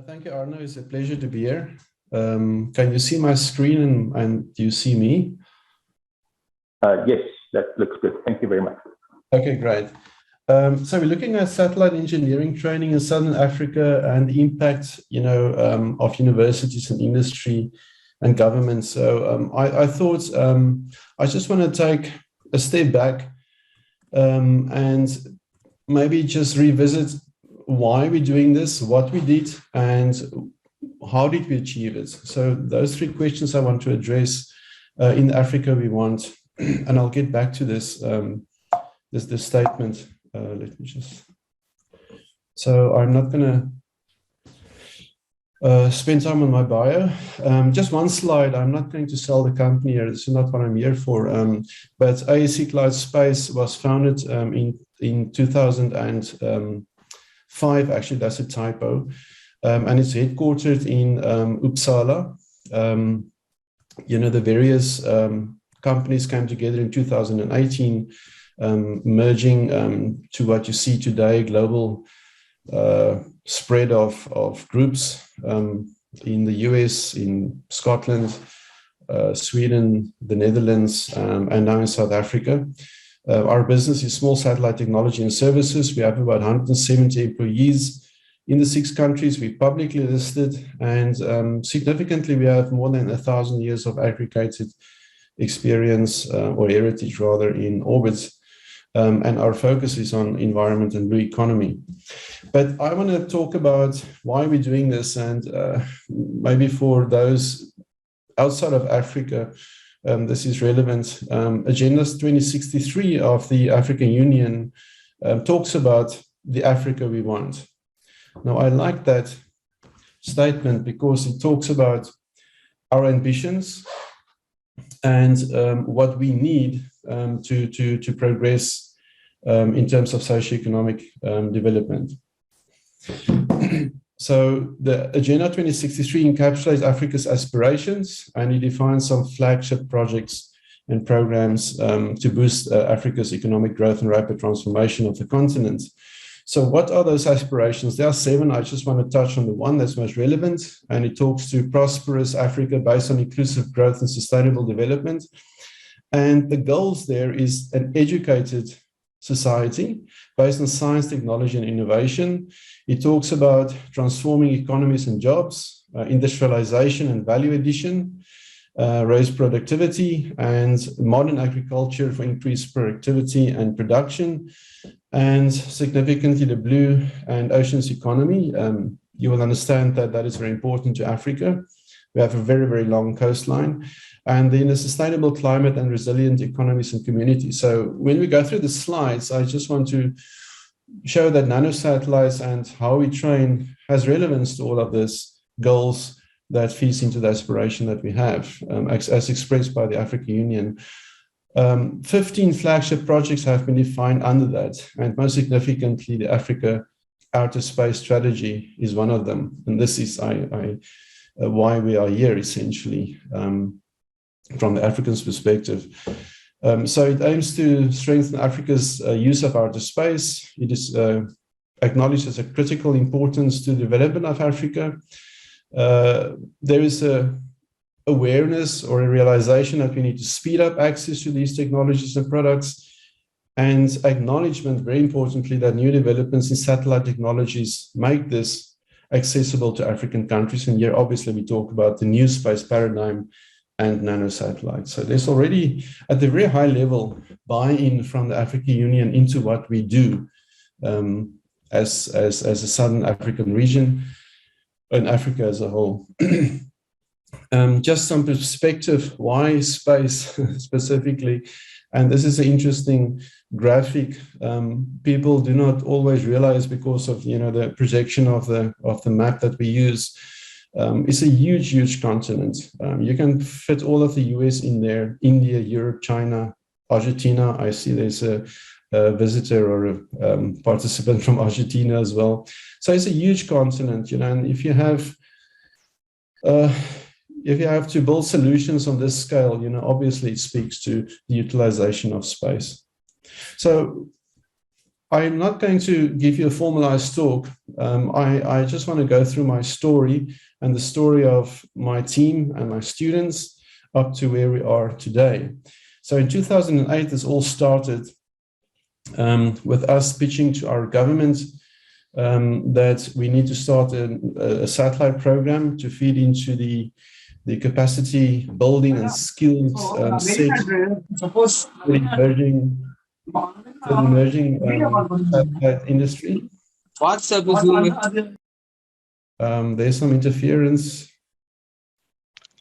Thank you, Arno. It's a pleasure to be here. Can you see my screen and do you see me? Yes, that looks good. Thank you very much. Okay, great. So we're looking at satellite engineering training in Southern Africa and the impact, of universities and industry and government. So I thought I just want to take a step back and maybe just revisit why we're doing this, what we did, and how did we achieve it. So those three questions I want to address in Africa we want, and I'll get back to this this statement. Let me just. So I'm not going to spend time on my bio. Just one slide. I'm not going to sell the company here. This is not what I'm here for. But AEC Cloud Space was founded in 2005. Actually, that's a typo. And it's headquartered in Uppsala. The various companies came together in 2018, merging to what you see today, global spread of groups in the US, in Scotland, Sweden, the Netherlands, and now in South Africa. Our business is small satellite technology and services. We have about 170 employees in the 6 countries. We're publicly listed, and significantly, we have more than 1,000 years of aggregated experience or heritage, rather, in orbit. And our focus is on environment and blue economy. But I want to talk about why we're doing this, and maybe for those outside of Africa, this is relevant. Agenda 2063 of the African Union talks about the Africa we want. Now, I like that statement because it talks about our ambitions and what we need to progress in terms of socioeconomic development. So the Agenda 2063 encapsulates Africa's aspirations, and it defines some flagship projects and programs to boost Africa's economic growth and rapid transformation of the continent. So what are those aspirations? There are 7. I just want to touch on the one that's most relevant, and it talks to prosperous Africa based on inclusive growth and sustainable development. And the goals there is an educated society based on science, technology, and innovation. It talks about transforming economies and jobs, industrialization and value addition, raise productivity, and modern agriculture for increased productivity and production, and significantly the blue and oceans economy. You will understand that that is very important to Africa. We have a very, very long coastline, and then a sustainable climate and resilient economies and communities. So when we go through the slides, I just want to show that nanosatellites and how we train has relevance to all of these goals that feeds into the aspiration that we have, as expressed by the African Union. 15 flagship projects have been defined under that, and most significantly, the Africa Outer Space Strategy is one of them. And this is why we are here, essentially, from the African's perspective. So it aims to strengthen Africa's use of outer space. It is acknowledged as a critical importance to the development of Africa. There is a awareness or a realization that we need to speed up access to these technologies and products, and acknowledgement, very importantly, that new developments in satellite technologies make this accessible to African countries. And here, obviously, we talk about the new space paradigm and nanosatellites. So there's already, at the very high level, buy-in from the African Union into what we do as a Southern African region and Africa as a whole. Just some perspective, why space specifically? And this is an interesting graphic. People do not always realize, because of the projection of the map that we use. It's a huge, huge continent. You can fit all of the US in there: India, Europe, China, Argentina. I see there's a visitor or a participant from Argentina as well. So it's a huge continent, and if you have to build solutions on this scale, obviously it speaks to the utilization of space. So I'm not going to give you a formalized talk. I just want to go through my story and the story of my team and my students up to where we are today. So in 2008, this all started with us pitching to our government that we need to start a satellite program to feed into the capacity building and skills set for the emerging satellite industry. There's some interference.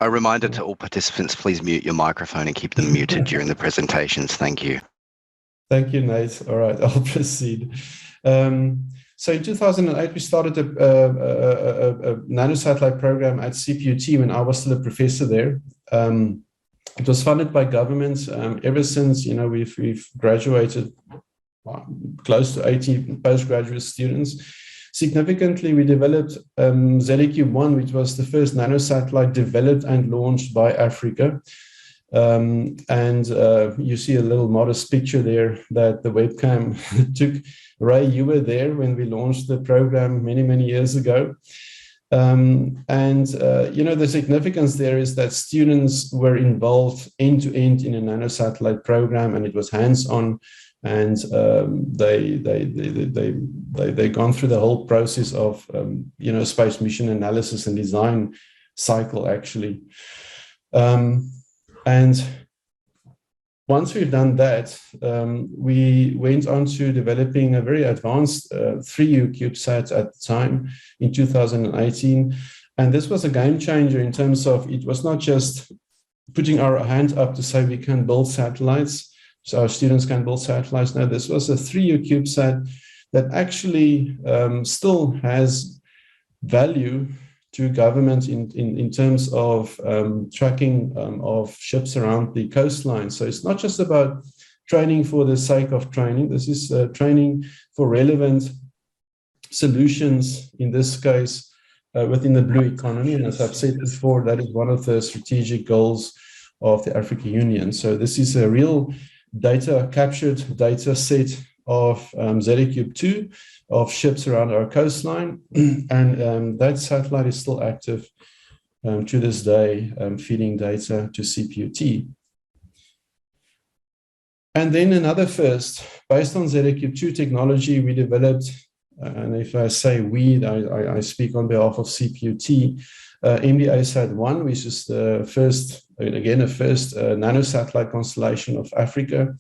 A reminder to all participants, please mute your microphone and keep them muted during the presentations. Thank you. Thank you, Nate. All right, I'll proceed. So in 2008, we started a nanosatellite program at CPUT when I was still a professor there. It was funded by government. Ever since, we've graduated close to 80 postgraduate students. Significantly, we developed ZECube-1, which was the first nanosatellite developed and launched by Africa. You see a little modest picture there that the webcam took. Ray, you were there when we launched the program many, many years ago. The significance there is that students were involved end-to-end in a nanosatellite program, and it was hands-on, and they gone through the whole process of space mission analysis and design cycle actually. And once we've done that, we went on to developing a very advanced 3U CubeSat at the time in 2018. And this was a game changer in terms of it was not just putting our hand up to say we can build satellites, so our students can build satellites. No, this was a 3U CubeSat that actually still has value to government in terms of tracking of ships around the coastline. So it's not just about training for the sake of training. This is training for relevant solutions, in this case, within the blue economy. And as I've said before, that is one of the strategic goals of the African Union. So this is a real captured data set of ZECube-2 of ships around our coastline, and that satellite is still active to this day, feeding data to CPUT. And then another first, based on ZECube-2 technology, we developed, and if I say we, I speak on behalf of CPUT, MDA-SAT-1, which is the first, again, a first nanosatellite constellation of Africa.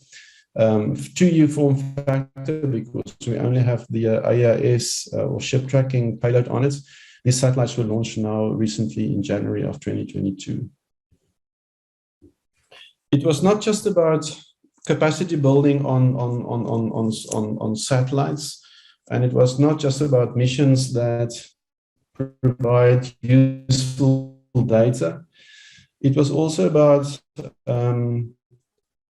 2U form factor, because we only have the AIS or ship tracking payload on it. These satellites were launched now recently in January of 2022. It was not just about capacity building on satellites, and it was not just about missions that provide useful data. It was also about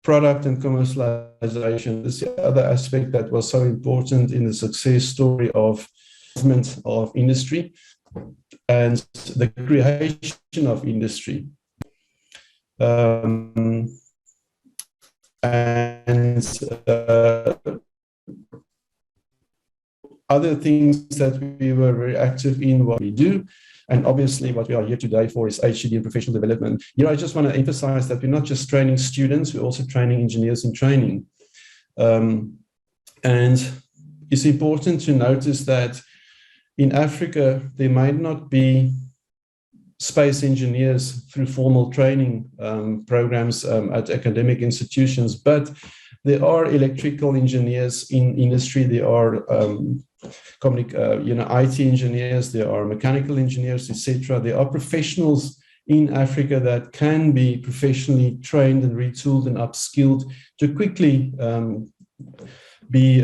product and commercialization. This is the other aspect that was so important in the success story of movement of industry and the creation of industry. Other things that we were very active in what we do. And obviously, what we are here today for is HCD and professional development. Here, I just want to emphasize that we're not just training students, we're also training engineers in training. And it's important to notice that in Africa, there might not be space engineers through formal training programs at academic institutions, but there are electrical engineers in industry, there are IT engineers, there are mechanical engineers, etc. There are professionals in Africa that can be professionally trained and retooled and upskilled to quickly be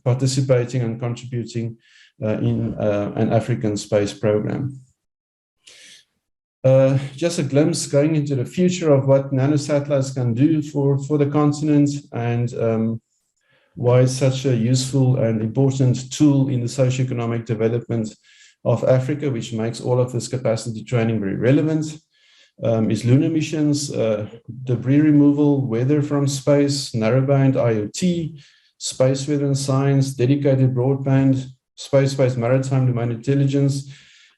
participating and contributing in an African space program. Just a glimpse going into the future of what nanosatellites can do for the continent and why it's such a useful and important tool in the socioeconomic development of Africa, which makes all of this capacity training very relevant, is lunar missions, debris removal, weather from space, narrowband IoT, space weather and science, dedicated broadband, space-based maritime domain intelligence.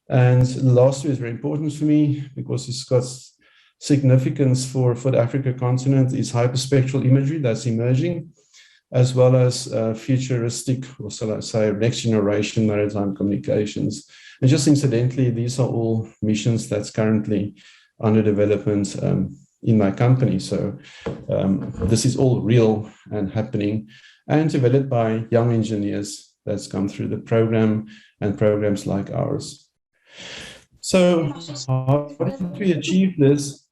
And the last two is very important for me because it's got significance for the Africa continent, is hyperspectral imagery that's emerging, as well as futuristic, or shall I say, next generation maritime communications. And just incidentally, these are all missions that's currently under development in my company. So this is all real and happening and developed by young engineers that's come through the program and programs like ours. So how did we achieve this?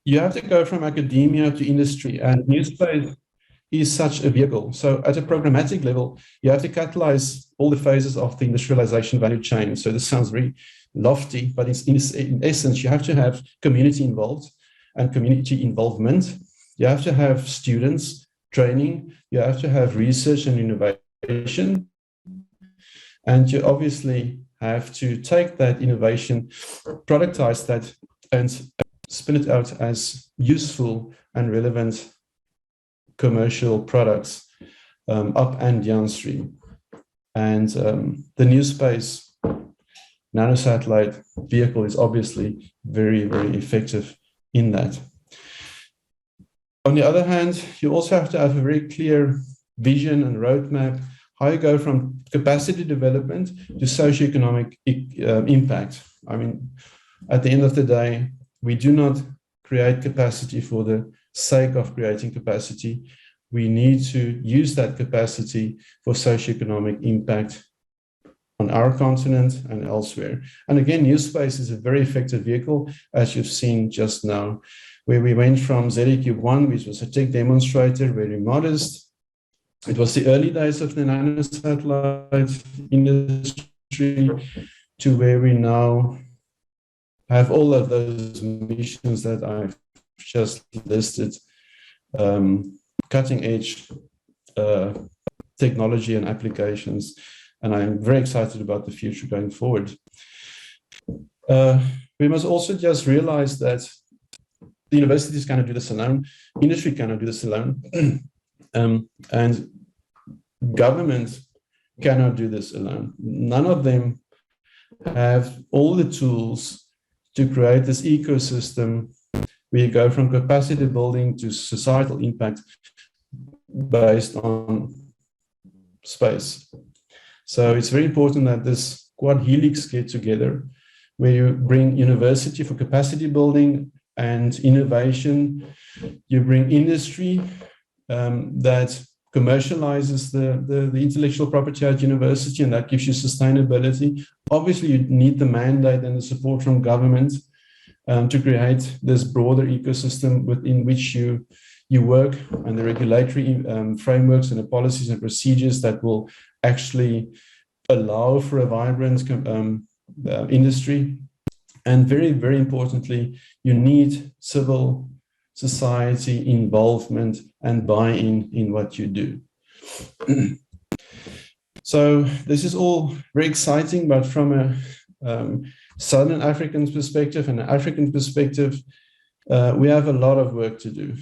You have to go from academia to industry, and new space is such a vehicle. So at a programmatic level, you have to catalyze all the phases of the industrialization value chain. So this sounds very lofty, but in essence, you have to have community involved and community involvement. You have to have students training. You have to have research and innovation. And you obviously have to take that innovation, productize that, and spin it out as useful and relevant commercial products up and downstream. And the new space nanosatellite vehicle is obviously very, very effective in that. On the other hand, you also have to have a very clear vision and roadmap, how you go from capacity development to socioeconomic impact. I mean, at the end of the day, we do not create capacity for the sake of creating capacity. We need to use that capacity for socioeconomic impact on our continent and elsewhere. And again, new space is a very effective vehicle, as you've seen just now, where we went from ZECube-1, which was a tech demonstrator, very modest. It was the early days of the nanosatellite industry, to where we now have all of those missions that I've just listed, cutting edge technology and applications. And I'm very excited about the future going forward. We must also just realize that the universities cannot do this alone, industry cannot do this alone, and government cannot do this alone. None of them have all the tools to create this ecosystem where you go from capacity building to societal impact based on space. So it's very important that this quad helix get together, where you bring university for capacity building and innovation, you bring industry that commercializes the intellectual property at university, and that gives you sustainability. Obviously, you need the mandate and the support from government to create this broader ecosystem within which you work, and the regulatory frameworks and the policies and procedures that will actually allow for a vibrant industry. And very, very importantly, you need civil society involvement and buy-in in what you do. So this is all very exciting, but from a Southern African perspective and an African perspective, we have a lot of work to do.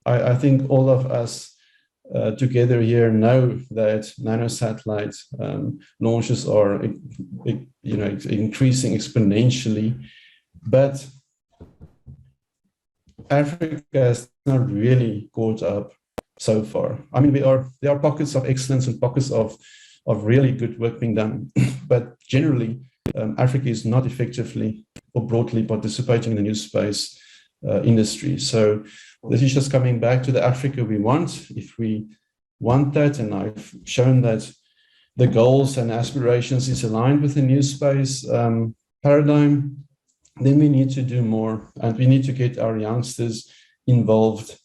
I think all of us together here know that nanosatellite launches are increasing exponentially, but Africa has not really caught up so far. I mean, there are pockets of excellence and pockets of really good work being done, but generally, Africa is not effectively or broadly participating in the new space industry. So this is just coming back to the Africa we want. If we want that, and I've shown that the goals and aspirations is aligned with the new space paradigm, then we need to do more, and we need to get our youngsters involved.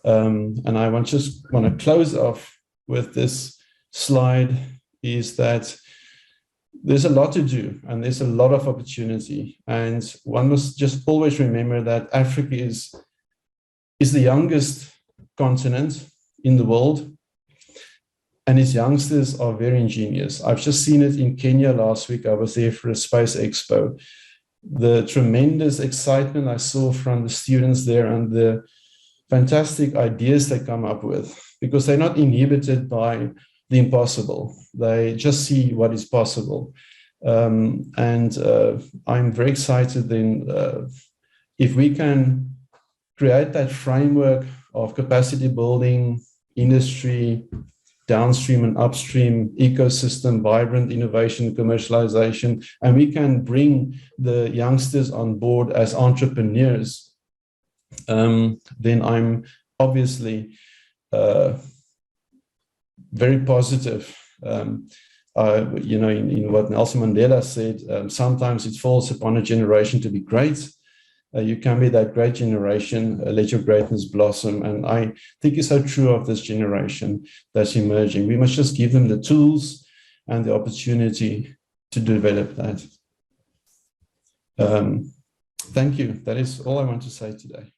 And I just want to close off with this slide, is that there's a lot to do and there's a lot of opportunity. And one must just always remember that Africa is the youngest continent in the world, and its youngsters are very ingenious. I've just seen it in Kenya last week. I was there for a space expo. the tremendous excitement I saw from the students there and the fantastic ideas they come up with, because they're not inhibited by the impossible. They just see what is possible. I'm very excited then if we can create that framework of capacity building, industry, downstream and upstream ecosystem, vibrant innovation, commercialization, and we can bring the youngsters on board as entrepreneurs, then I'm obviously very positive. You know, in what Nelson Mandela said, sometimes it falls upon a generation to be great. You can be that great generation, let your greatness blossom. And I think it's so true of this generation that's emerging. We must just give them the tools and the opportunity to develop that. Thank you. That is all I want to say today.